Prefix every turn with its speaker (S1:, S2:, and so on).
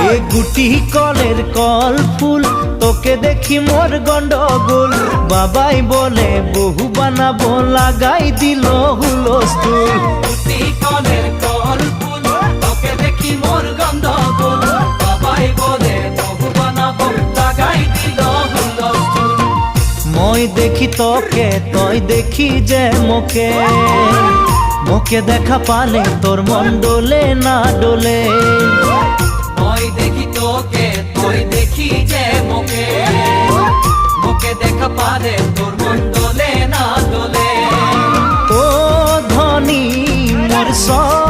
S1: এ গুটি কলের কল ফুল তোকে দেখি মোর গন্ডগোল বাবাই বলে বহু বানাবো লাগাই দিল হুলস্থুল
S2: গুটি কলের কল ফুল তোকে দেখি মোর গন্ডগোল বাবাই বলে বহু বানাবো লাগাই দিল হুলস্থুল
S1: মই দেখি তোকে তই দেখি যে মোকে মোকে দেখা পালে তোর মন ডোলে না ডোলে
S2: মই দেখি তোকে তুই দেখি যে মোকে মোকে দেখা পারে তোর মন দোলে না দোলে
S1: ও ধনী মোর সব